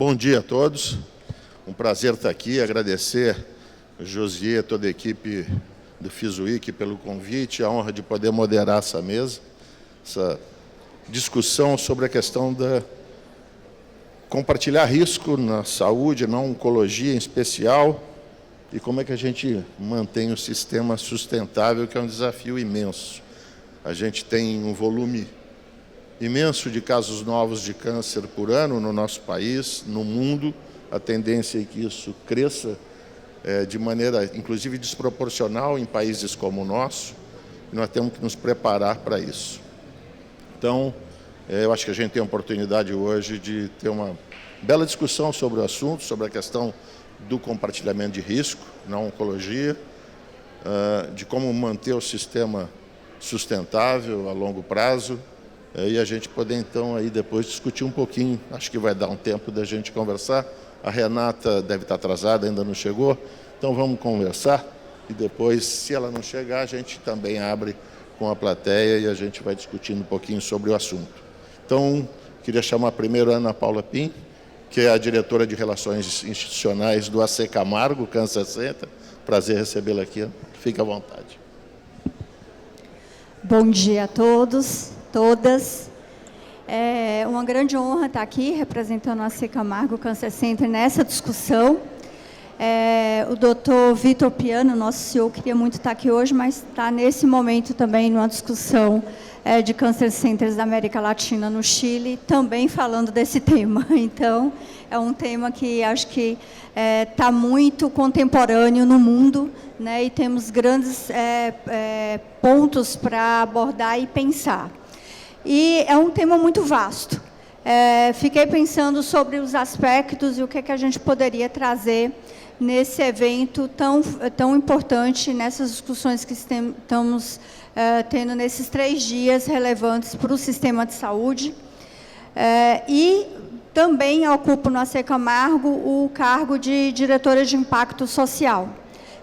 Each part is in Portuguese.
Bom dia a todos. Um prazer estar aqui, agradecer a Josier, toda a equipe do FISUIC pelo convite, a honra de poder moderar essa mesa, essa discussão sobre a questão da compartilhar risco na saúde, na oncologia em especial, e como é que a gente mantém o sistema sustentável, que é um desafio imenso. A gente tem um volume imenso de casos novos de câncer por ano no nosso país, no mundo. A tendência é que isso cresça de maneira, inclusive, desproporcional em países como o nosso. E nós temos que nos preparar para isso. Então, eu acho que a gente tem a oportunidade hoje de ter uma bela discussão sobre o assunto, sobre a questão do compartilhamento de risco na oncologia, de como manter o sistema sustentável a longo prazo, e a gente poder, então, aí depois discutir um pouquinho. Acho que vai dar um tempo da gente conversar. A Renata deve estar atrasada, ainda não chegou, então vamos conversar, e depois, se ela não chegar, a gente também abre com a plateia e a gente vai discutindo um pouquinho sobre o assunto. Então, queria chamar primeiro a Ana Paula Pim, que é a diretora de Relações Institucionais do AC Camargo Cancer Center. Prazer recebê-la aqui. Fique à vontade. Bom dia a todos, todas. É uma grande honra estar aqui representando o AC Camargo Cancer Center nessa discussão. O doutor Vitor Piano, nosso CEO, queria muito estar aqui hoje, mas está nesse momento também numa discussão de Cancer Centers da América Latina no Chile, também falando desse tema. Então, é um tema que acho que está muito contemporâneo no mundo, né, e temos grandes pontos para abordar e pensar. E é um tema muito vasto. Fiquei pensando sobre os aspectos e o que a gente poderia trazer nesse evento tão importante, nessas discussões que estamos tendo nesses 3 dias relevantes para o sistema de saúde. E também ocupo no AC Camargo o cargo de diretora de impacto social.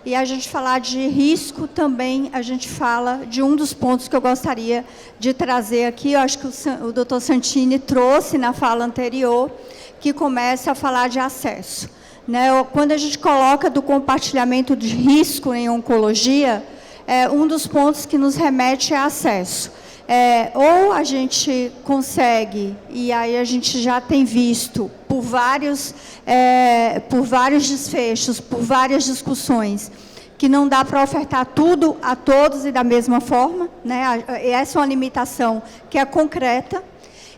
E a gente falar de risco também, a gente fala de um dos pontos que eu gostaria de trazer aqui. Eu acho que o doutor Santini trouxe na fala anterior, que começa a falar de acesso. Né? Quando a gente coloca do compartilhamento de risco em oncologia, um dos pontos que nos remete é acesso. Ou a gente consegue, e aí a gente já tem visto por vários desfechos, por várias discussões, que não dá para ofertar tudo a todos e da mesma forma, né? Essa é uma limitação que é concreta.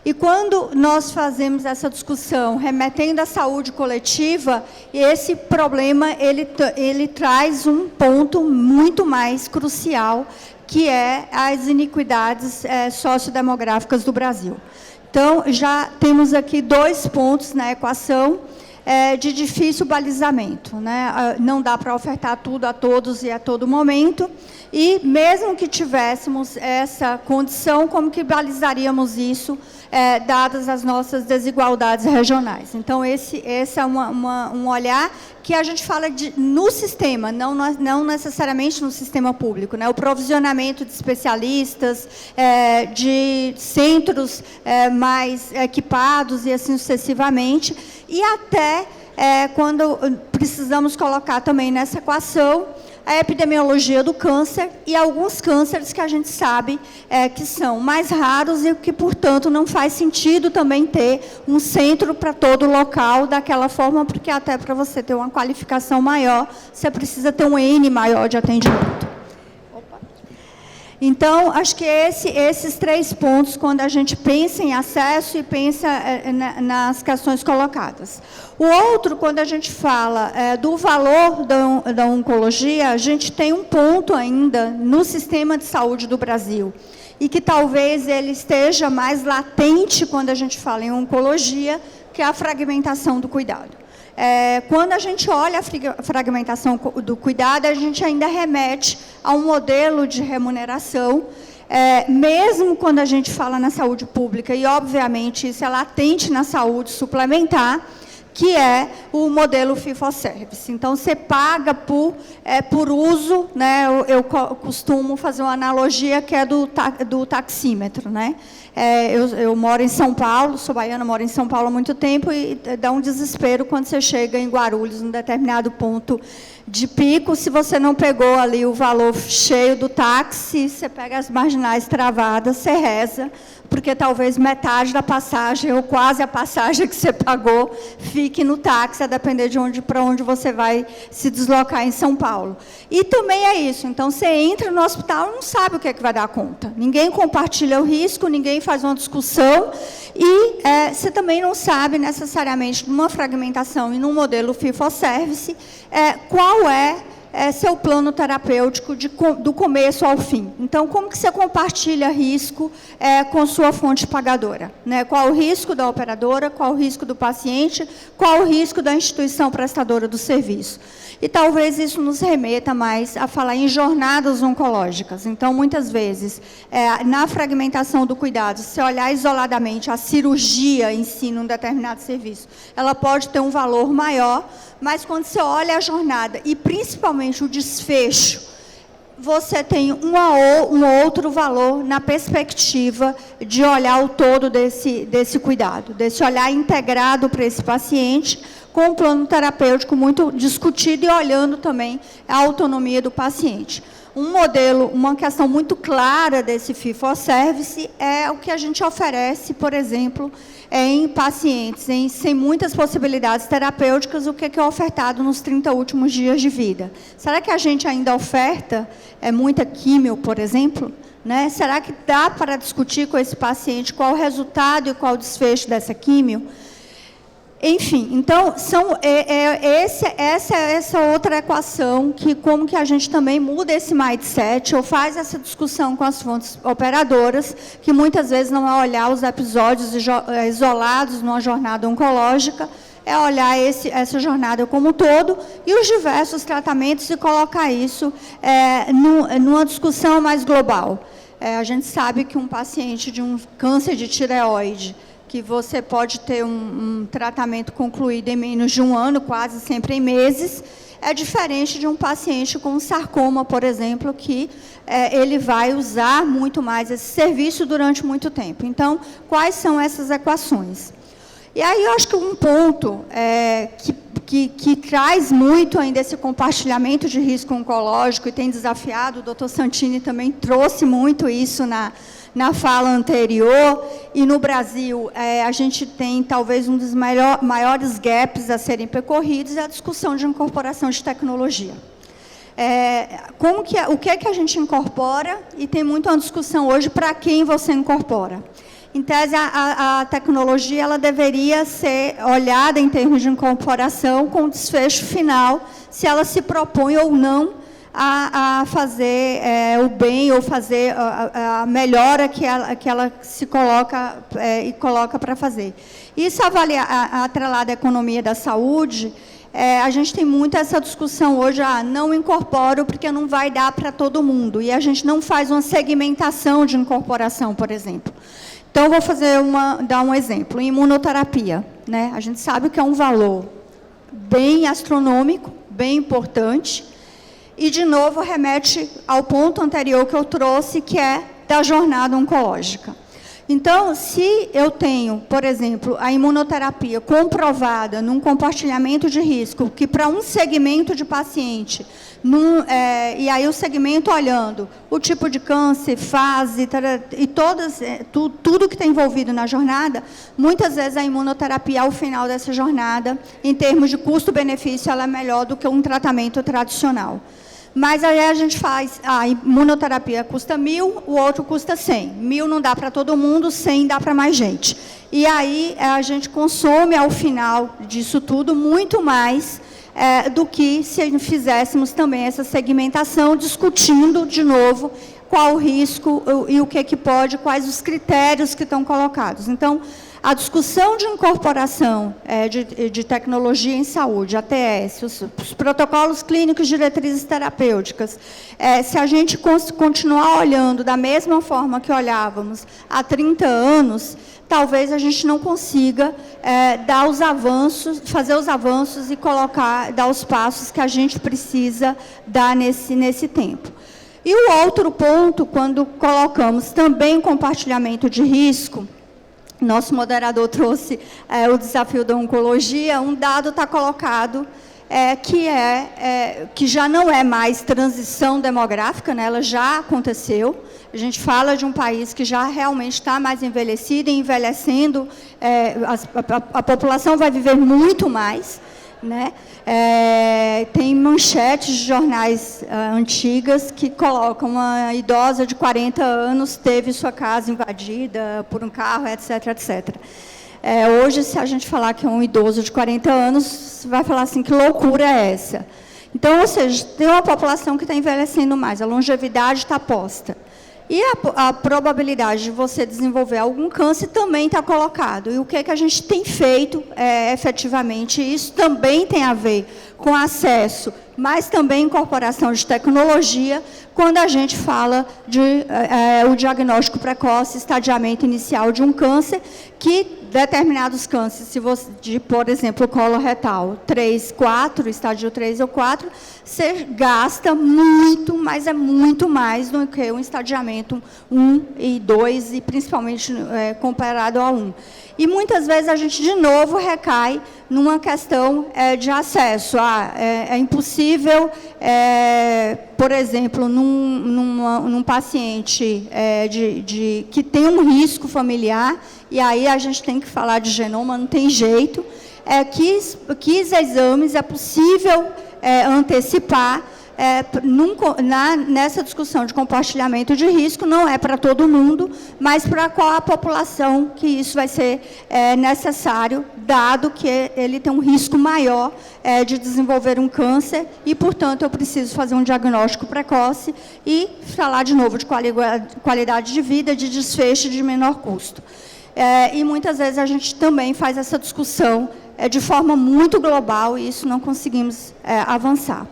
E quando nós fazemos essa discussão remetendo à saúde coletiva, esse problema ele traz um ponto muito mais crucial, que é as iniquidades sociodemográficas do Brasil. Então, já temos aqui 2 pontos na equação de difícil balizamento, né? Não dá para ofertar tudo a todos e a todo momento, e mesmo que tivéssemos essa condição, como que balizaríamos isso, dadas as nossas desigualdades regionais? Então, esse é um olhar que a gente fala no sistema, não necessariamente no sistema público, né? O provisionamento de especialistas, de centros mais equipados e assim sucessivamente, e até quando precisamos colocar também nessa equação a epidemiologia do câncer e alguns cânceres que a gente sabe que são mais raros e que, portanto, não faz sentido também ter um centro para todo o local daquela forma, porque até para você ter uma qualificação maior, você precisa ter um N maior de atendimento. Então, acho que esses 3 pontos, quando a gente pensa em acesso e pensa nas questões colocadas. O outro, quando a gente fala do valor da oncologia, a gente tem um ponto ainda no sistema de saúde do Brasil, e que talvez ele esteja mais latente quando a gente fala em oncologia, que é a fragmentação do cuidado. Quando a gente olha a fragmentação do cuidado, a gente ainda remete a um modelo de remuneração, mesmo quando a gente fala na saúde pública, e obviamente isso é latente na saúde suplementar, que é o modelo fee-for-service. Então, você paga por uso, né? Eu costumo fazer uma analogia que é do taxímetro, né? Eu moro em São Paulo, sou baiana, moro em São Paulo há muito tempo, e dá um desespero quando você chega em Guarulhos, num determinado ponto de pico. Se você não pegou ali o valor cheio do táxi, você pega as marginais travadas, você reza, porque talvez metade da passagem, ou quase a passagem que você pagou, fique no táxi, a depender de para onde você vai se deslocar em São Paulo. E também é isso, então você entra no hospital e não sabe o que é que vai dar conta. Ninguém compartilha o risco, ninguém faz uma discussão, e você também não sabe necessariamente, numa fragmentação e num modelo fee-for-service, qual é seu plano terapêutico do começo ao fim. Então, como que você compartilha risco com sua fonte pagadora? Né? Qual o risco da operadora, qual o risco do paciente, qual o risco da instituição prestadora do serviço? E talvez isso nos remeta mais a falar em jornadas oncológicas. Então, muitas vezes, na fragmentação do cuidado, se olhar isoladamente a cirurgia em si, num determinado serviço, ela pode ter um valor maior, mas quando você olha a jornada, e principalmente o desfecho, você tem um outro valor na perspectiva de olhar o todo desse cuidado, desse olhar integrado para esse paciente, com um plano terapêutico muito discutido e olhando também a autonomia do paciente. Um modelo, uma questão muito clara desse fee-for-service é o que a gente oferece, por exemplo, em pacientes sem muitas possibilidades terapêuticas, o que é ofertado nos 30 últimos dias de vida. Será que a gente ainda oferta muita químio, por exemplo? Né? Será que dá para discutir com esse paciente qual o resultado e qual o desfecho dessa químio? Enfim, então, essa outra equação, que como que a gente também muda esse mindset, ou faz essa discussão com as fontes operadoras, que muitas vezes não é olhar os episódios isolados numa jornada oncológica, é olhar essa jornada como um todo, e os diversos tratamentos, e colocar isso numa discussão mais global. A gente sabe que um paciente de um câncer de tireoide, que você pode ter um tratamento concluído em menos de um ano, quase sempre em meses, é diferente de um paciente com sarcoma, por exemplo, que ele vai usar muito mais esse serviço durante muito tempo. Então, quais são essas equações? E aí, eu acho que um ponto que traz muito ainda esse compartilhamento de risco oncológico e tem desafiado, o doutor Santini também trouxe muito isso na fala anterior, e no Brasil a gente tem talvez um dos maiores gaps a serem percorridos, é a discussão de incorporação de tecnologia. O que é que a gente incorpora, e tem muito uma discussão hoje para quem você incorpora. Em tese, a tecnologia ela deveria ser olhada em termos de incorporação com desfecho final, se ela se propõe ou não a fazer o bem, ou fazer a melhora que ela se coloca e coloca para fazer. Isso atrelado à economia da saúde, a gente tem muito essa discussão hoje, não incorporo porque não vai dar para todo mundo, e a gente não faz uma segmentação de incorporação, por exemplo. Então, vou dar um exemplo. Em imunoterapia, né? A gente sabe que é um valor bem astronômico, bem importante, e, de novo, remete ao ponto anterior que eu trouxe, que é da jornada oncológica. Então, se eu tenho, por exemplo, a imunoterapia comprovada num compartilhamento de risco, que para um segmento de paciente, e aí o segmento olhando o tipo de câncer, fase, e tudo que está envolvido na jornada, muitas vezes a imunoterapia, ao final dessa jornada, em termos de custo-benefício, ela é melhor do que um tratamento tradicional. Mas aí a gente faz, a imunoterapia custa 1.000, o outro custa 100. 1.000 não dá para todo mundo, 100 dá para mais gente. E aí a gente consome, ao final disso tudo, muito mais do que se fizéssemos também essa segmentação, discutindo, de novo, qual o risco e o que pode, quais os critérios que estão colocados. Então, a discussão de incorporação de tecnologia em saúde, ATS, os protocolos clínicos, diretrizes terapêuticas, se a gente continuar olhando da mesma forma que olhávamos há 30 anos, talvez a gente não consiga fazer os avanços e dar os passos que a gente precisa dar nesse tempo. E o outro ponto, quando colocamos também compartilhamento de risco, nosso moderador trouxe o desafio da oncologia, um dado está colocado que já não é mais transição demográfica, né, ela já aconteceu. A gente fala de um país que já realmente está mais envelhecido e envelhecendo, a população vai viver muito mais, né? Tem manchetes de jornais antigas que colocam uma idosa de 40 anos teve sua casa invadida por um carro, etc, etc. Hoje, se a gente falar que é um idoso de 40 anos, você vai falar assim, que loucura é essa? Então, ou seja, tem uma população que está envelhecendo mais, a longevidade está posta. E a probabilidade de você desenvolver algum câncer também está colocado. E o que a gente tem feito efetivamente? Isso também tem a ver com acesso, mas também incorporação de tecnologia, quando a gente fala de o diagnóstico precoce, estadiamento inicial de um câncer, que determinados cânceres, se você, por exemplo, coloretal 3, 4, estágio 3 ou 4, você gasta muito, mas é muito mais do que um estadiamento 1 e 2, e principalmente comparado a 1. E muitas vezes a gente, de novo, recai numa questão de acesso. É impossível, por exemplo, num paciente que tem um risco familiar, e aí a gente tem que falar de genoma, não tem jeito, que exames é possível antecipar. Nessa discussão de compartilhamento de risco, não é para todo mundo, mas para qual a população que isso vai ser necessário, dado que ele tem um risco maior de desenvolver um câncer e, portanto, eu preciso fazer um diagnóstico precoce e falar de novo de qualidade de vida, de desfecho de menor custo. E muitas vezes a gente também faz essa discussão de forma muito global e isso não conseguimos avançar.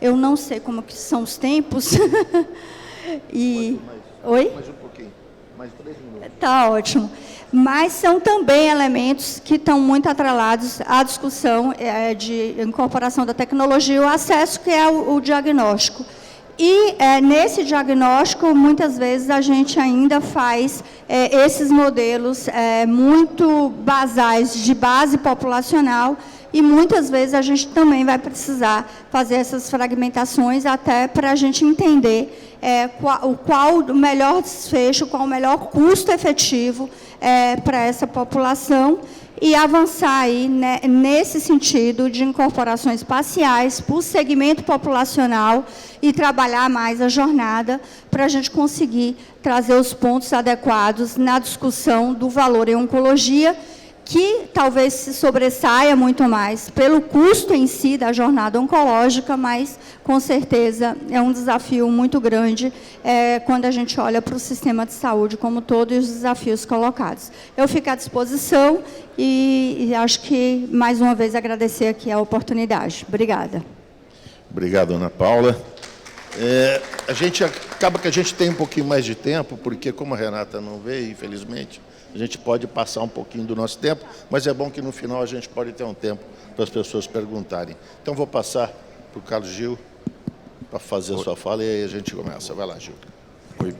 Eu não sei como que são os tempos. Oi? Mais um pouquinho, mais 3 minutos. Está ótimo. Mas são também elementos que estão muito atrelados à discussão de incorporação da tecnologia e o acesso, que é o diagnóstico. E nesse diagnóstico, muitas vezes, a gente ainda faz esses modelos muito basais, de base populacional, e muitas vezes a gente também vai precisar fazer essas fragmentações até para a gente entender qual o melhor desfecho, qual o melhor custo efetivo para essa população e avançar aí, né, nesse sentido de incorporações parciais por segmento populacional e trabalhar mais a jornada para a gente conseguir trazer os pontos adequados na discussão do valor em oncologia, que talvez se sobressaia muito mais pelo custo em si da jornada oncológica, mas, com certeza, é um desafio muito grande quando a gente olha para o sistema de saúde como todo e os desafios colocados. Eu fico à disposição e acho que, mais uma vez, agradecer aqui a oportunidade. Obrigada. Obrigado, Ana Paula. Acaba que a gente tem um pouquinho mais de tempo, porque, como a Renata não veio, infelizmente, a gente pode passar um pouquinho do nosso tempo, mas é bom que no final a gente pode ter um tempo para as pessoas perguntarem. Então, vou passar para o Carlos Gil para fazer a sua fala e aí a gente começa. Vai lá, Gil. Oi.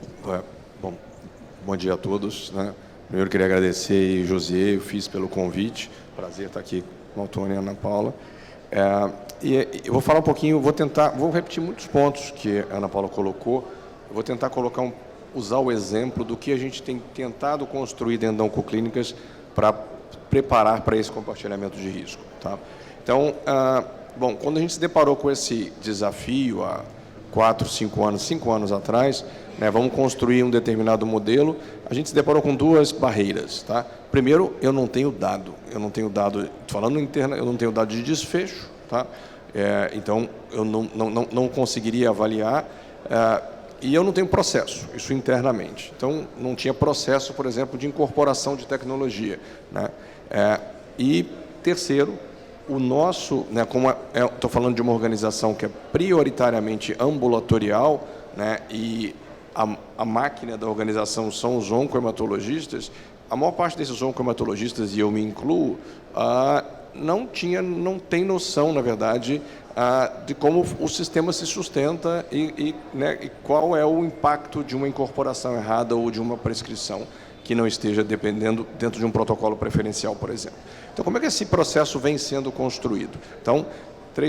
Bom dia a todos, né? Primeiro, queria agradecer, José e o FIS pelo convite. Prazer estar aqui com a Antônia e a Ana Paula. E eu vou falar um pouquinho, vou repetir muitos pontos que a Ana Paula colocou. Eu vou tentar usar o exemplo do que a gente tem tentado construir dentro da Oncoclínicas para preparar para esse compartilhamento de risco. Tá? Então, quando a gente se deparou com esse desafio há 5 anos atrás, né, vamos construir um determinado modelo, a gente se deparou com 2 barreiras. Tá? Primeiro, eu não tenho dado, falando interna, eu não tenho dado de desfecho, tá? Então, eu não conseguiria avaliar, e eu não tenho processo, isso internamente. Então, não tinha processo, por exemplo, de incorporação de tecnologia. Né? E, terceiro, o nosso, né, como estou falando de uma organização que é prioritariamente ambulatorial, né, e a máquina da organização são os oncohematologistas, a maior parte desses oncohematologistas, e eu me incluo, não tem noção, na verdade, de como o sistema se sustenta né, e qual é o impacto de uma incorporação errada ou de uma prescrição que não esteja dependendo dentro de um protocolo preferencial, por exemplo. Então, como é que esse processo vem sendo construído? Então,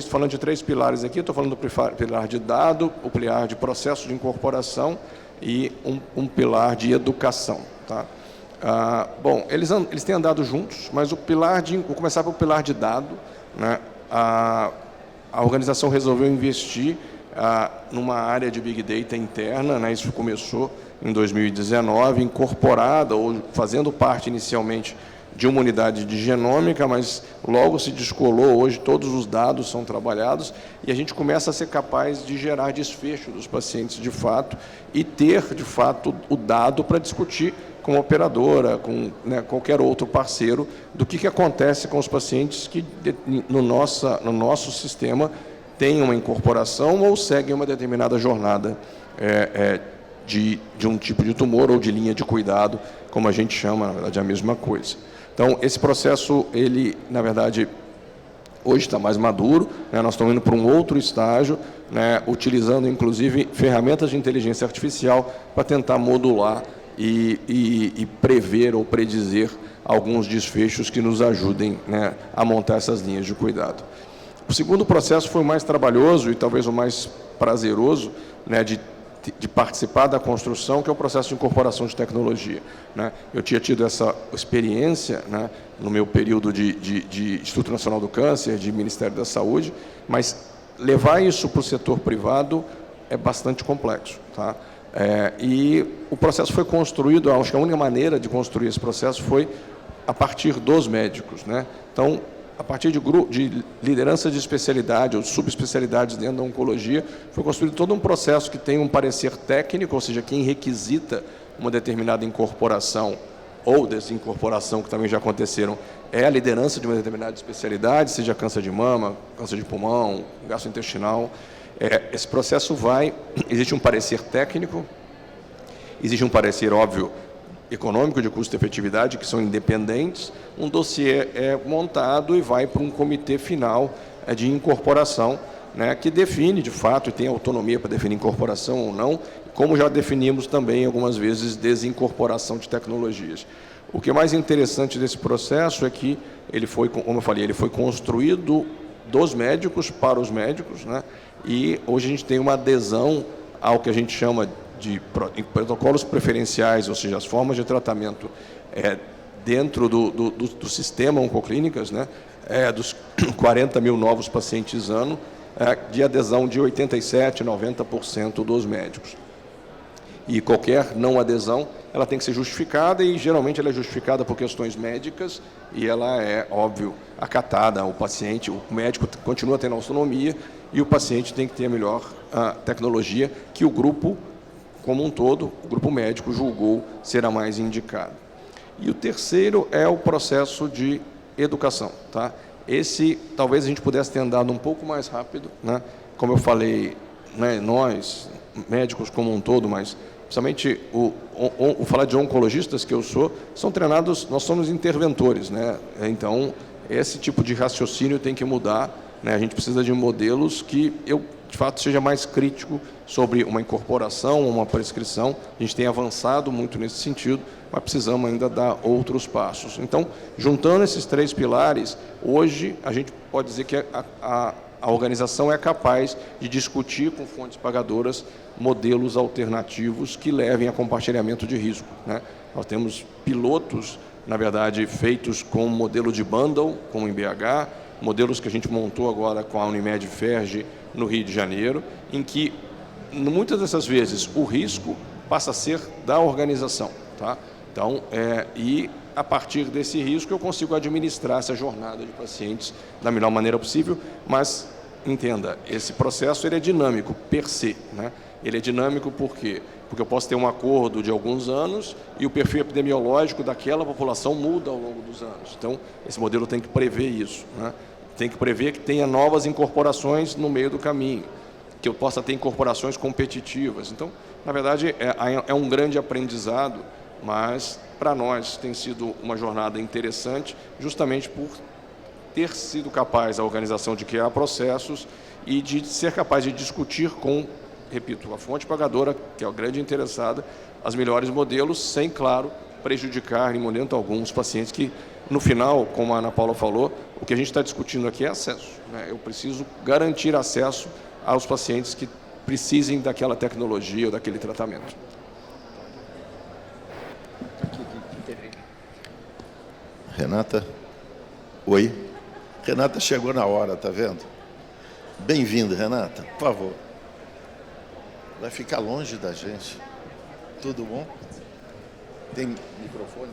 falando de 3 pilares aqui, estou falando do pilar de dado, o pilar de processo de incorporação e um pilar de educação. Tá? Bom, eles têm andado juntos, mas vou começar pelo pilar de dado, né? A organização resolveu investir numa área de Big Data interna, né? Isso começou em 2019, incorporada ou fazendo parte inicialmente de uma unidade de genômica, mas logo se descolou, hoje todos os dados são trabalhados e a gente começa a ser capaz de gerar desfecho dos pacientes de fato e ter, de fato, o dado para discutir com a operadora, com, né, qualquer outro parceiro, do que acontece com os pacientes que no nosso sistema têm uma incorporação ou seguem uma determinada jornada de um tipo de tumor ou de linha de cuidado, como a gente chama, na verdade, é a mesma coisa. Então, esse processo, ele, na verdade, hoje está mais maduro, né? Nós estamos indo para um outro estágio, né? Utilizando, inclusive, ferramentas de inteligência artificial para tentar modular e prever ou predizer alguns desfechos que nos ajudem, né, a montar essas linhas de cuidado. O segundo processo foi o mais trabalhoso e talvez o mais prazeroso, né, de participar da construção, que é o processo de incorporação de tecnologia, né? Eu tinha tido essa experiência, né, no meu período de Instituto Nacional do Câncer, de Ministério da Saúde, mas levar isso para o setor privado é bastante complexo. Tá? E o processo foi construído, acho que a única maneira de construir esse processo foi a partir dos médicos, né? Então, a partir de liderança de especialidade ou subespecialidades dentro da oncologia, foi construído todo um processo que tem um parecer técnico, ou seja, quem requisita uma determinada incorporação ou desincorporação, que também já aconteceram, é a liderança de uma determinada especialidade, seja câncer de mama, câncer de pulmão, gastrointestinal. Esse processo existe um parecer técnico, existe um parecer, óbvio, econômico, de custo-efetividade, que são independentes, um dossiê é montado e vai para um comitê final de incorporação, né, que define, de fato, e tem autonomia para definir incorporação ou não, como já definimos também, algumas vezes, desincorporação de tecnologias. O que é mais interessante desse processo é que ele foi, como eu falei, ele foi construído dos médicos para os médicos, né, e hoje a gente tem uma adesão ao que a gente chama de protocolos preferenciais, ou seja, as formas de tratamento dentro do sistema Oncoclínicas, né, dos 40 mil novos pacientes ano, de adesão de 87%, 90% dos médicos. E qualquer não adesão, ela tem que ser justificada e, geralmente, ela é justificada por questões médicas e ela é, óbvio, acatada. O médico continua tendo autonomia e o paciente tem que ter a melhor tecnologia que o grupo como um todo, o grupo médico julgou ser a mais indicada. E o terceiro é o processo de educação. Tá? Esse, talvez a gente pudesse ter andado um pouco mais rápido, né? Como eu falei, né, nós, médicos como um todo, mas principalmente falar de oncologistas que eu sou, são treinados, nós somos interventores, né? Então, esse tipo de raciocínio tem que mudar, né? A gente precisa de modelos que de fato, seja mais crítico sobre uma incorporação, uma prescrição. A gente tem avançado muito nesse sentido, mas precisamos ainda dar outros passos. Então, juntando esses 3 pilares, hoje a gente pode dizer que a organização é capaz de discutir com fontes pagadoras modelos alternativos que levem a compartilhamento de risco, né? Nós temos pilotos, na verdade, feitos com modelo de bundle, como em BH, modelos que a gente montou agora com a Unimed Ferge, no Rio de Janeiro, em que, muitas dessas vezes, o risco passa a ser da organização. Tá? Então, e a partir desse risco eu consigo administrar essa jornada de pacientes da melhor maneira possível, mas, entenda, esse processo ele é dinâmico, per se. Né? Ele é dinâmico por quê? Porque eu posso ter um acordo de alguns anos e o perfil epidemiológico daquela população muda ao longo dos anos. Então, esse modelo tem que prever isso, né? Tem que prever que tenha novas incorporações no meio do caminho, que eu possa ter incorporações competitivas. Então, na verdade, é um grande aprendizado, mas para nós tem sido uma jornada interessante, justamente por ter sido capaz, a organização, de criar processos e de ser capaz de discutir com, repito, a fonte pagadora, que é a grande interessada, as melhores modelos, sem, claro, prejudicar em momento algum os pacientes que, no final, como a Ana Paula falou, o que a gente está discutindo aqui é acesso, né? Eu preciso garantir acesso aos pacientes que precisem daquela tecnologia ou daquele tratamento. Renata? Oi? Renata chegou na hora, tá vendo? Bem-vinda, Renata, por favor. Vai ficar longe da gente. Tudo bom? Tem microfone?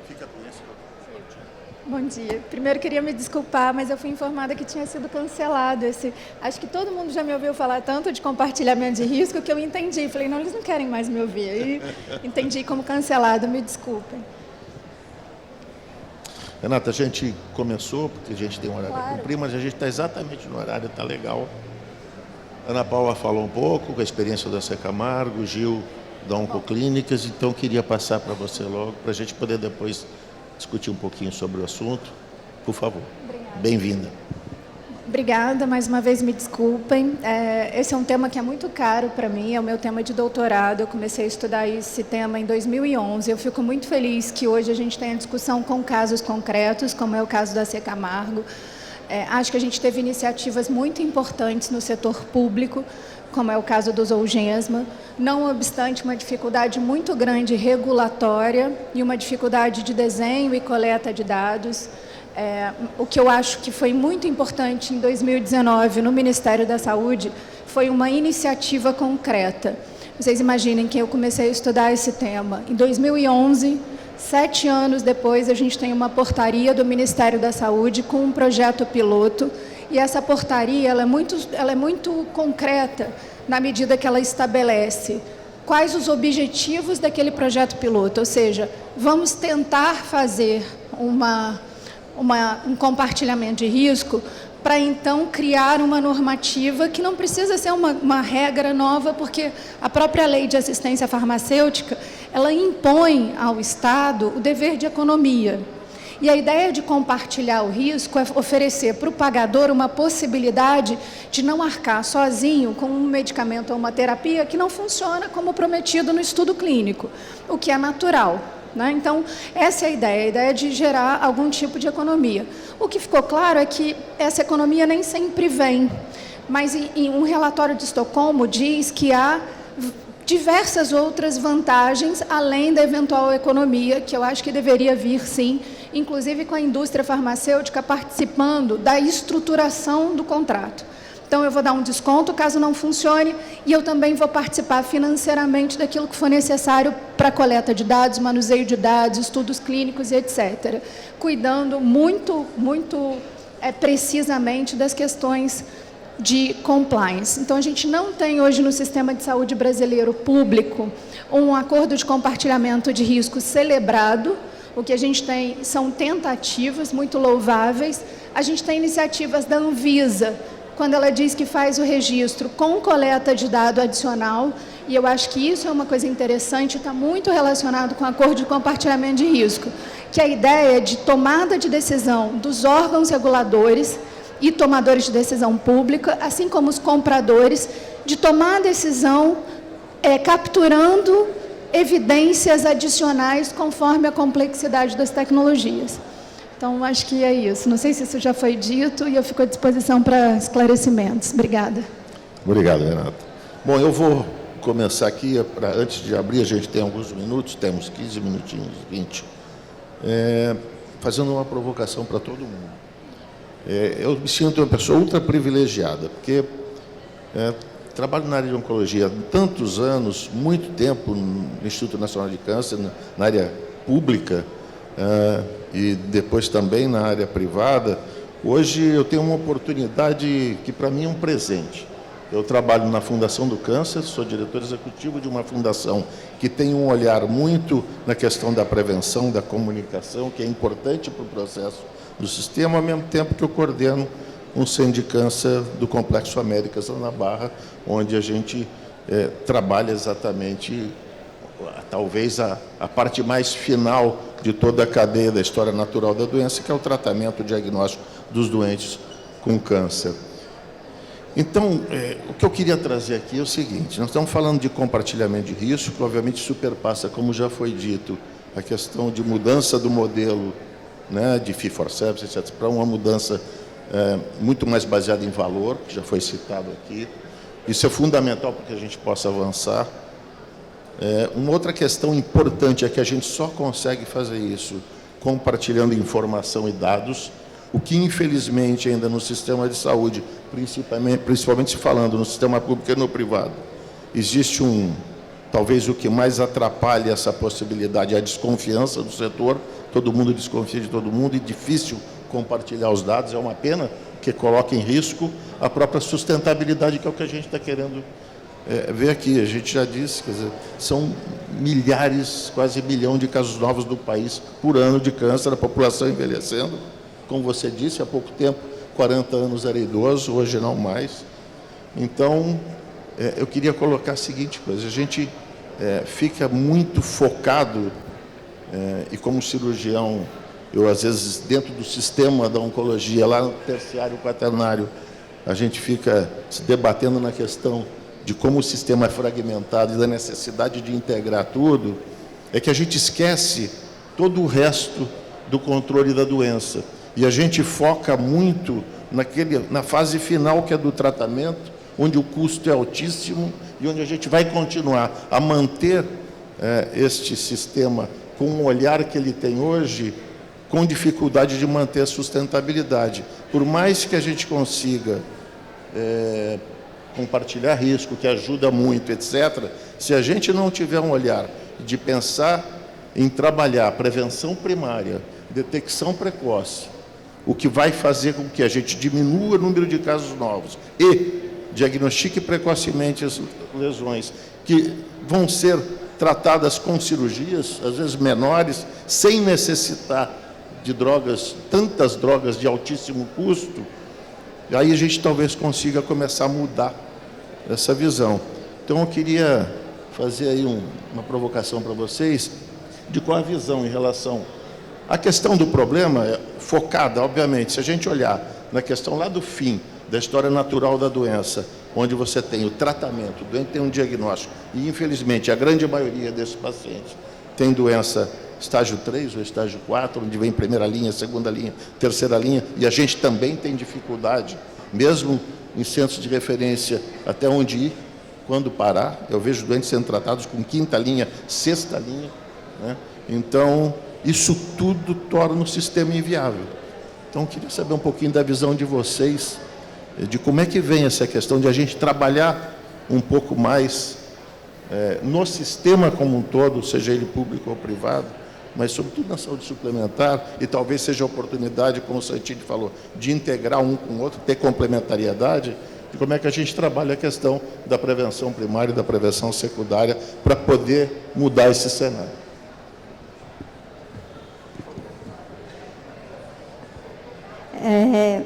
Fica com isso. Bom dia. Primeiro queria me desculpar, mas eu fui informada que tinha sido cancelado esse... Acho que todo mundo já me ouviu falar tanto de compartilhamento de risco que eu entendi. Falei, não, eles não querem mais me ouvir. Aí entendi como cancelado, me desculpem. Renata, a gente começou, porque a gente tem um horário a Claro. cumprir, mas a gente está exatamente no horário, está legal. Ana Paula falou um pouco com a experiência da C. Camargo, Gil da Oncoclínicas, então queria passar para você logo, para a gente poder depois discutir um pouquinho sobre o assunto. Por favor. Bem-vinda. Obrigada, mais uma vez me desculpem. Esse é um tema que é muito caro para mim, é o meu tema de doutorado. Eu comecei a estudar esse tema em 2011. Eu fico muito feliz que hoje a gente tenha discussão com casos concretos, como é o caso da C. Camargo. Acho que a gente teve iniciativas muito importantes no setor público, como é o caso do Zolgensma, não obstante uma dificuldade muito grande regulatória e uma dificuldade de desenho e coleta de dados. O que eu acho que foi muito importante em 2019 no Ministério da Saúde foi uma iniciativa concreta. Vocês imaginem que eu comecei a estudar esse tema em 2011, 7 anos depois a gente tem uma portaria do Ministério da Saúde com um projeto piloto, e essa portaria ela é muito concreta na medida que ela estabelece quais os objetivos daquele projeto piloto, ou seja, vamos tentar fazer um compartilhamento de risco para, então, criar uma normativa que não precisa ser uma regra nova, porque a própria lei de assistência farmacêutica, ela impõe ao Estado o dever de economia. E a ideia de compartilhar o risco é oferecer para o pagador uma possibilidade de não arcar sozinho com um medicamento ou uma terapia que não funciona como prometido no estudo clínico, o que é natural. Então, essa é a ideia de gerar algum tipo de economia. O que ficou claro é que essa economia nem sempre vem, mas em um relatório de Estocolmo diz que há diversas outras vantagens além da eventual economia, que eu acho que deveria vir, sim, inclusive com a indústria farmacêutica participando da estruturação do contrato. Então, eu vou dar um desconto caso não funcione e eu também vou participar financeiramente daquilo que for necessário para a coleta de dados, manuseio de dados, estudos clínicos e etc., cuidando muito precisamente das questões de compliance. Então, a gente não tem hoje no sistema de saúde brasileiro público um acordo de compartilhamento de risco celebrado. O que a gente tem são tentativas muito louváveis. A gente tem iniciativas da Anvisa, quando ela diz que faz o registro com coleta de dado adicional, e eu acho que isso é uma coisa interessante, está muito relacionado com o acordo de compartilhamento de risco, que a ideia de tomada de decisão dos órgãos reguladores e tomadores de decisão pública, assim como os compradores, de tomar a decisão capturando evidências adicionais conforme a complexidade das tecnologias. Então, acho que é isso. Não sei se isso já foi dito e eu fico à disposição para esclarecimentos. Obrigada. Obrigado, Renata. Bom, eu vou começar aqui, antes de abrir, a gente tem alguns minutos, temos 15 minutinhos, 20, fazendo uma provocação para todo mundo. Eu me sinto uma pessoa ultra privilegiada, porque trabalho na área de oncologia há tantos anos, muito tempo no Instituto Nacional de Câncer, na área pública, e depois também na área privada. Hoje eu tenho uma oportunidade que para mim é um presente. Eu trabalho na Fundação do Câncer, sou diretor executivo de uma fundação que tem um olhar muito na questão da prevenção, da comunicação, que é importante para o processo do sistema, ao mesmo tempo que eu coordeno um centro de câncer do Complexo Américas, na Barra, onde a gente trabalha exatamente talvez a parte mais final de toda a cadeia da história natural da doença, que é o tratamento, o diagnóstico dos doentes com câncer. Então, o que eu queria trazer aqui é o seguinte: nós estamos falando de compartilhamento de risco, que obviamente superpassa, como já foi dito, a questão de mudança do modelo, né, de fee for service, etc., para uma mudança muito mais baseada em valor, que já foi citado aqui. Isso é fundamental para que a gente possa avançar. Uma outra questão importante é que a gente só consegue fazer isso compartilhando informação e dados, o que, infelizmente, ainda no sistema de saúde, principalmente falando no sistema público e no privado, existe talvez o que mais atrapalha essa possibilidade é a desconfiança do setor. Todo mundo desconfia de todo mundo e difícil compartilhar os dados. É uma pena, que coloca em risco a própria sustentabilidade, que é o que a gente está querendo ver aqui. A gente já disse, quer dizer, são milhares, quase 1 milhão de casos novos no país por ano de câncer, a população envelhecendo. Como você disse, há pouco tempo, 40 anos era idoso, hoje não mais. Então, eu queria colocar a seguinte coisa: a gente fica muito focado, e como cirurgião, eu às vezes, dentro do sistema da oncologia, lá no terciário, quaternário, a gente fica se debatendo na questão de como o sistema é fragmentado e da necessidade de integrar tudo, é que a gente esquece todo o resto do controle da doença. E a gente foca muito na fase final, que é do tratamento, onde o custo é altíssimo e onde a gente vai continuar a manter este sistema com o olhar que ele tem hoje, com dificuldade de manter a sustentabilidade. Por mais que a gente consiga compartilhar risco, que ajuda muito, etc., se a gente não tiver um olhar de pensar em trabalhar prevenção primária, detecção precoce, o que vai fazer com que a gente diminua o número de casos novos e diagnostique precocemente as lesões que vão ser tratadas com cirurgias, às vezes menores, sem necessitar de drogas, tantas drogas de altíssimo custo, aí a gente talvez consiga começar a mudar essa visão. Então, eu queria fazer aí uma provocação para vocês de qual a visão em relação à questão do problema, focada, obviamente, se a gente olhar na questão lá do fim da história natural da doença, onde você tem o tratamento, o doente tem um diagnóstico, e infelizmente a grande maioria desses pacientes tem doença estágio 3 ou estágio 4, onde vem primeira linha, segunda linha, terceira linha, e a gente também tem dificuldade, mesmo em centros de referência, até onde ir, quando parar. Eu vejo doentes sendo tratados com quinta linha, sexta linha, né? Então, isso tudo torna o sistema inviável. Então, eu queria saber um pouquinho da visão de vocês, de como é que vem essa questão de a gente trabalhar um pouco mais no sistema como um todo, seja ele público ou privado, mas sobretudo na saúde suplementar, e talvez seja a oportunidade, como o Santini falou, de integrar um com o outro, ter complementariedade, de como é que a gente trabalha a questão da prevenção primária e da prevenção secundária para poder mudar esse cenário.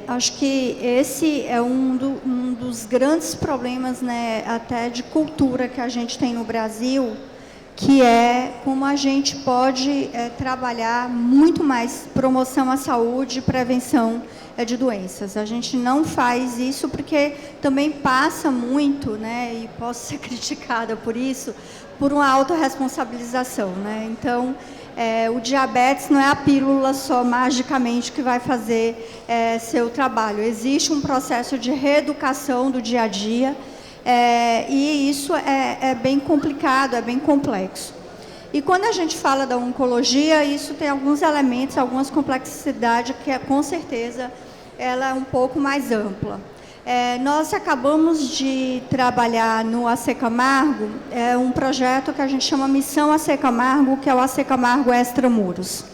Acho que esse é um dos grandes problemas, né, até de cultura que a gente tem no Brasil, que é como a gente pode trabalhar muito mais promoção à saúde e prevenção de doenças. A gente não faz isso porque também passa muito, né, e posso ser criticada por isso, por uma autorresponsabilização, né? Então, o diabetes não é a pílula só magicamente que vai fazer seu trabalho. Existe um processo de reeducação do dia a dia, e isso é bem complicado, é bem complexo. E quando a gente fala da oncologia, isso tem alguns elementos, algumas complexidades que, com certeza, ela é um pouco mais ampla. Nós acabamos de trabalhar no AC Camargo, um projeto que a gente chama Missão AC Camargo, que é o AC Camargo Extramuros.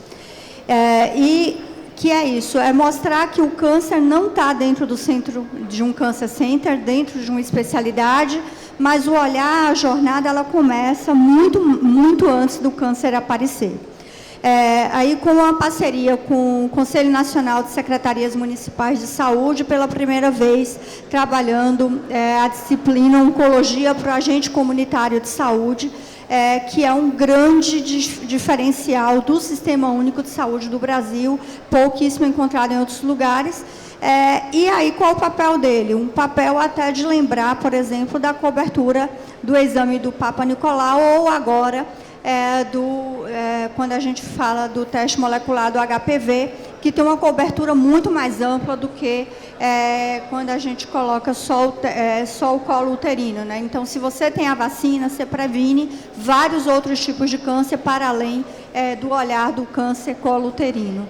E que é isso, é mostrar que o câncer não está dentro do centro de um Cancer Center, dentro de uma especialidade, mas o olhar, a jornada, ela começa muito, muito antes do câncer aparecer. aí com uma parceria com o Conselho Nacional de Secretarias Municipais de Saúde, pela primeira vez trabalhando a disciplina Oncologia para o Agente Comunitário de Saúde, que é um grande diferencial do Sistema Único de Saúde do Brasil, pouquíssimo encontrado em outros lugares. E aí, qual o papel dele? Um papel até de lembrar, por exemplo, da cobertura do exame do Papa Nicolau, ou agora, quando a gente fala do teste molecular do HPV, que tem uma cobertura muito mais ampla do que quando a gente coloca só o colo uterino, né? Então, se você tem a vacina, você previne vários outros tipos de câncer, para além do olhar do câncer colo uterino.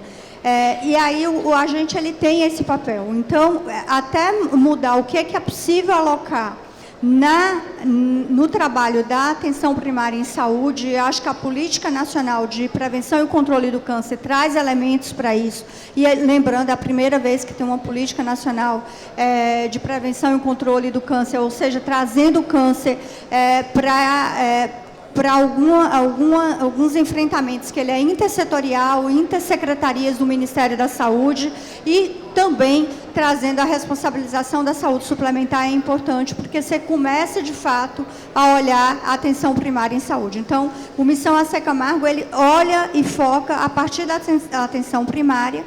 E aí o agente ele tem esse papel. Então, até mudar o que é possível alocar no trabalho da atenção primária em saúde, eu acho que a Política Nacional de Prevenção e Controle do Câncer traz elementos para isso. E lembrando, é a primeira vez que tem uma Política Nacional de Prevenção e Controle do Câncer, ou seja, trazendo o câncer para alguns enfrentamentos, que ele é intersetorial, intersecretarias do Ministério da Saúde, e também trazendo a responsabilização da saúde suplementar é importante, porque você começa, de fato, a olhar a atenção primária em saúde. Então, o Missão AC Camargo, ele olha e foca a partir da atenção primária,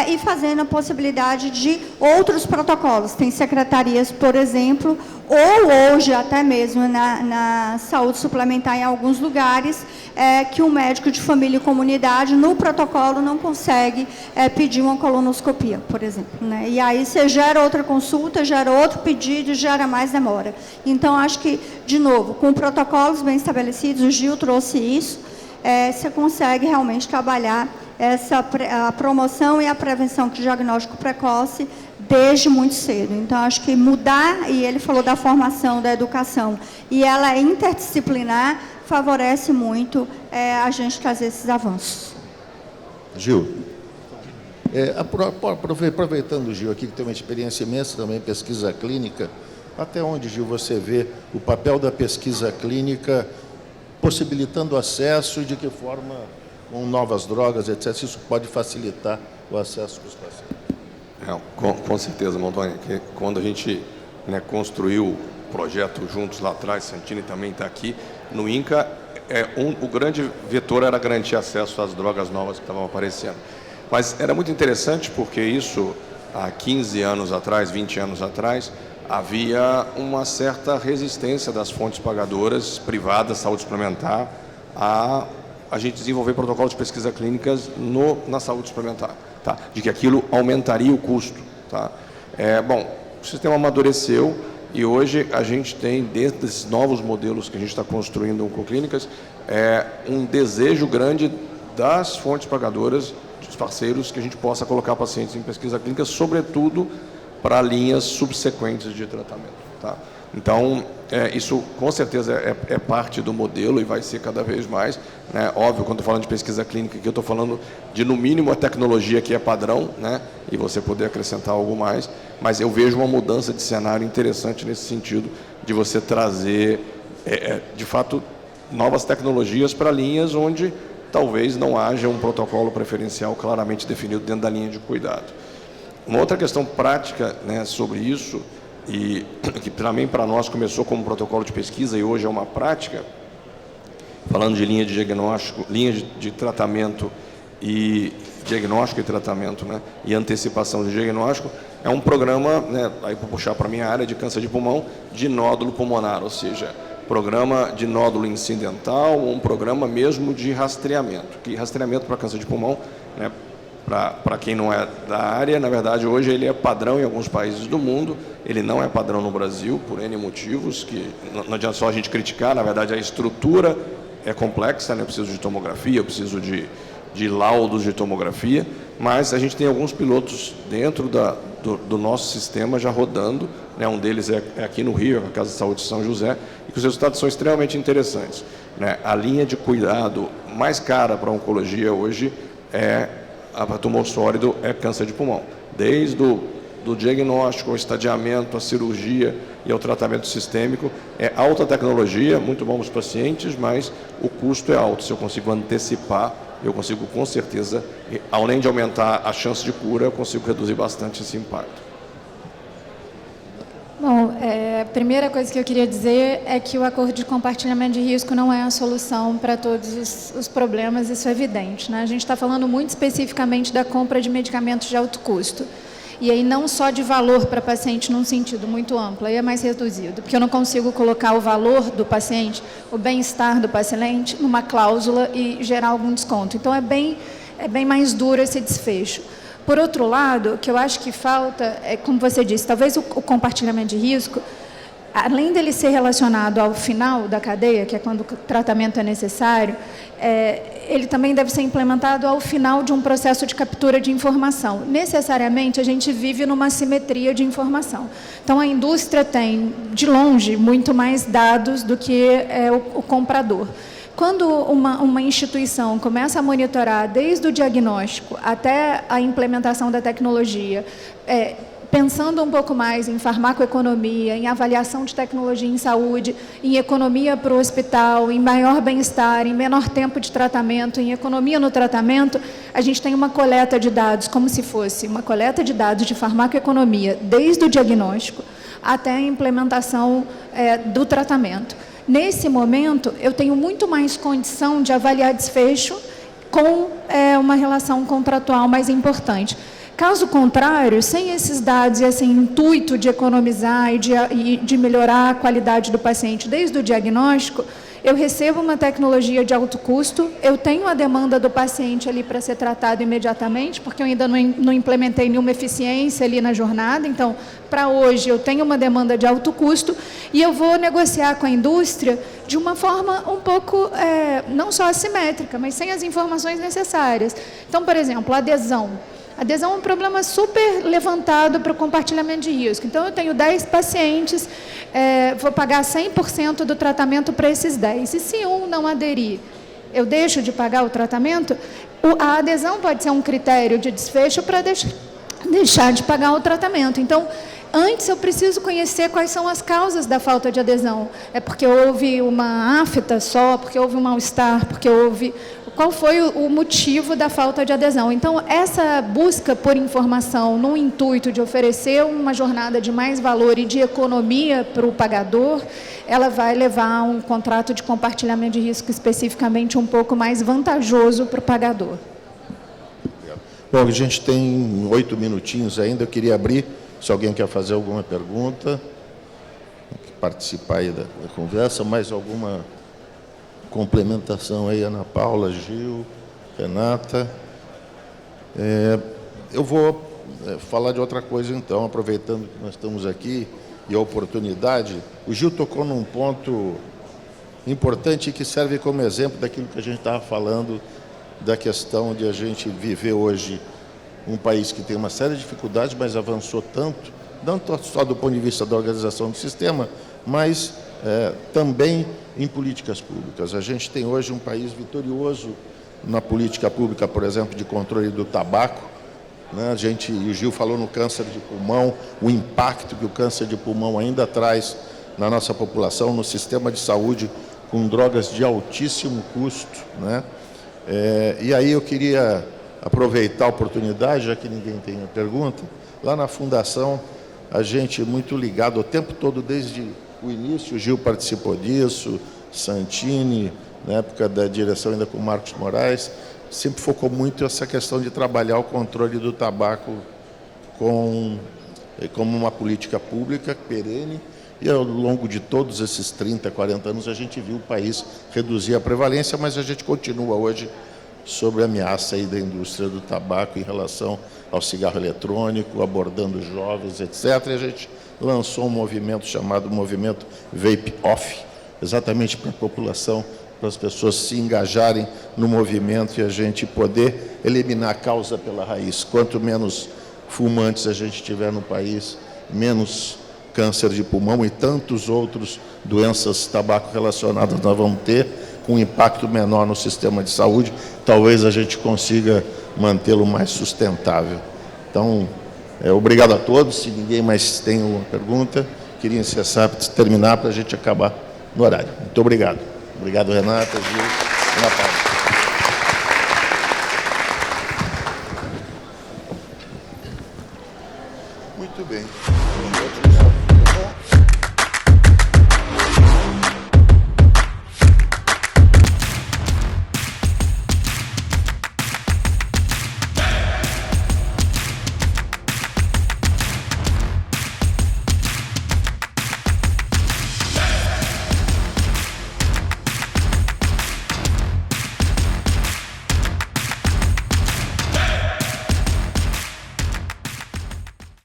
e fazendo a possibilidade de outros protocolos. Tem secretarias, por exemplo, ou hoje até mesmo na saúde suplementar em alguns lugares, que um médico de família e comunidade, no protocolo, não consegue pedir uma colonoscopia, por exemplo, né? E aí você gera outra consulta, gera outro pedido, gera mais demora. Então, acho que, de novo, com protocolos bem estabelecidos, o Gil trouxe isso, você consegue realmente trabalhar a promoção e a prevenção de diagnóstico precoce desde muito cedo. Então, acho que mudar, e ele falou da formação, da educação, e ela é interdisciplinar, favorece muito a gente trazer esses avanços. Gil, aproveitando o Gil aqui, que tem uma experiência imensa também em pesquisa clínica, até onde, Gil, você vê o papel da pesquisa clínica possibilitando acesso, e de que forma, com novas drogas, etc., isso pode facilitar o acesso dos pacientes? Com certeza, Montoni. Quando a gente construiu o projeto juntos lá atrás, Santini também está aqui, no INCA, o grande vetor era garantir acesso às drogas novas que estavam aparecendo. Mas era muito interessante, porque isso, há 15 anos atrás, 20 anos atrás, havia uma certa resistência das fontes pagadoras privadas, saúde suplementar, a gente desenvolver protocolos de pesquisa clínicas na saúde suplementar, tá? De que aquilo aumentaria o custo, tá? Bom, o sistema amadureceu e hoje a gente tem, dentro desses novos modelos que a gente está construindo com clínicas, um desejo grande das fontes pagadoras, dos parceiros, que a gente possa colocar pacientes em pesquisa clínica, sobretudo para linhas subsequentes de tratamento, tá? Então, isso com certeza é parte do modelo e vai ser cada vez mais, né? Óbvio, quando estou falando de pesquisa clínica, que eu estou falando de, no mínimo, a tecnologia que é padrão, né? E você poder acrescentar algo mais, mas eu vejo uma mudança de cenário interessante nesse sentido, de você trazer, de fato, novas tecnologias para linhas onde talvez não haja um protocolo preferencial claramente definido dentro da linha de cuidado. Uma outra questão prática, né, sobre isso, e que também para nós começou como protocolo de pesquisa e hoje é uma prática, falando de linha de diagnóstico, linha de tratamento e diagnóstico e tratamento, né, e antecipação de diagnóstico, é um programa, né, aí para puxar para a minha área de câncer de pulmão, de nódulo pulmonar, ou seja, programa de nódulo incidental, ou um programa mesmo de rastreamento, que rastreamento para câncer de pulmão, né, para quem não é da área, na verdade, hoje ele é padrão em alguns países do mundo, ele não é padrão no Brasil, por N motivos, que não adianta só a gente criticar, na verdade, a estrutura é complexa, né? Eu preciso de tomografia, eu preciso de laudos de tomografia, mas a gente tem alguns pilotos dentro do nosso sistema já rodando, né? Um deles é aqui no Rio, a Casa de Saúde de São José, e que os resultados são extremamente interessantes, né? A linha de cuidado mais cara para a oncologia hoje para tumor sólido é câncer de pulmão. Desde do diagnóstico, ao estadiamento, à cirurgia e ao tratamento sistêmico, é alta tecnologia, muito bom para os pacientes, mas o custo é alto. Se eu consigo antecipar eu consigo, com certeza, além de aumentar a chance de cura, eu consigo reduzir bastante esse impacto. Bom, a primeira coisa que eu queria dizer é que o acordo de compartilhamento de risco não é a solução para todos os problemas, isso é evidente, né? A gente está falando muito especificamente da compra de medicamentos de alto custo. E aí não só de valor para paciente num sentido muito amplo, aí é mais reduzido, porque eu não consigo colocar o valor do paciente, o bem-estar do paciente, numa cláusula e gerar algum desconto. Então, é bem mais duro esse desfecho. Por outro lado, o que eu acho que falta, como você disse, talvez o compartilhamento de risco, além dele ser relacionado ao final da cadeia, que é quando o tratamento é necessário, ele também deve ser implementado ao final de um processo de captura de informação. Necessariamente, a gente vive numa assimetria de informação. Então, a indústria tem, de longe, muito mais dados do que o comprador. Quando uma instituição começa a monitorar desde o diagnóstico até a implementação da tecnologia, pensando um pouco mais em farmacoeconomia, em avaliação de tecnologia em saúde, em economia para o hospital, em maior bem-estar, em menor tempo de tratamento, em economia no tratamento, a gente tem uma coleta de dados, como se fosse uma coleta de dados de farmacoeconomia, desde o diagnóstico até a implementação do tratamento. Nesse momento, eu tenho muito mais condição de avaliar desfecho com uma relação contratual mais importante. Caso contrário, sem esses dados e esse intuito de economizar e de melhorar a qualidade do paciente desde o diagnóstico, eu recebo uma tecnologia de alto custo, eu tenho a demanda do paciente ali para ser tratado imediatamente, porque eu ainda não implementei nenhuma eficiência ali na jornada, então, para hoje, eu tenho uma demanda de alto custo e eu vou negociar com a indústria de uma forma um pouco, não só assimétrica, mas sem as informações necessárias. Então, por exemplo, adesão. Adesão é um problema super levantado para o compartilhamento de risco. Então, eu tenho 10 pacientes, vou pagar 100% do tratamento para esses 10. E se um não aderir, eu deixo de pagar o tratamento? A adesão pode ser um critério de desfecho para deixar de pagar o tratamento. Então, antes eu preciso conhecer quais são as causas da falta de adesão. É porque houve uma afta só, porque houve um mal-estar, porque houve... Qual foi o motivo da falta de adesão? Então, essa busca por informação no intuito de oferecer uma jornada de mais valor e de economia para o pagador, ela vai levar a um contrato de compartilhamento de risco especificamente um pouco mais vantajoso para o pagador. Bom, a gente tem 8 minutinhos ainda, eu queria abrir, se alguém quer fazer alguma pergunta, participar aí da conversa, mais alguma complementação aí, Ana Paula, Gil, Renata. Eu vou falar de outra coisa então, aproveitando que nós estamos aqui e a oportunidade. O Gil tocou num ponto importante que serve como exemplo daquilo que a gente estava falando, da questão de a gente viver hoje um país que tem uma série de dificuldades, mas avançou tanto, não só do ponto de vista da organização do sistema, mas também em políticas públicas. A gente tem hoje um país vitorioso na política pública, por exemplo, de controle do tabaco, né? O Gil falou no câncer de pulmão, o impacto que o câncer de pulmão ainda traz na nossa população, no sistema de saúde, com drogas de altíssimo custo, né? E aí eu queria aproveitar a oportunidade, já que ninguém tem a pergunta, lá na Fundação, a gente muito ligado o tempo todo, desde o início, o Gil participou disso, Santini, na época da direção ainda com Marcos Moraes, sempre focou muito essa questão de trabalhar o controle do tabaco como uma política pública perene, e ao longo de todos esses 30, 40 anos a gente viu o país reduzir a prevalência, mas a gente continua hoje sobre a ameaça aí da indústria do tabaco em relação ao cigarro eletrônico, abordando jovens, etc. E a gente lançou um movimento chamado Movimento Vape Off, exatamente para a população, para as pessoas se engajarem no movimento e a gente poder eliminar a causa pela raiz. Quanto menos fumantes a gente tiver no país, menos câncer de pulmão e tantos outros doenças tabaco relacionadas nós vamos ter, com um impacto menor no sistema de saúde, talvez a gente consiga mantê-lo mais sustentável. Então, obrigado a todos. Se ninguém mais tem uma pergunta, queria terminar para a gente acabar no horário. Muito obrigado. Obrigado, Renata, Gil, Ana Paula.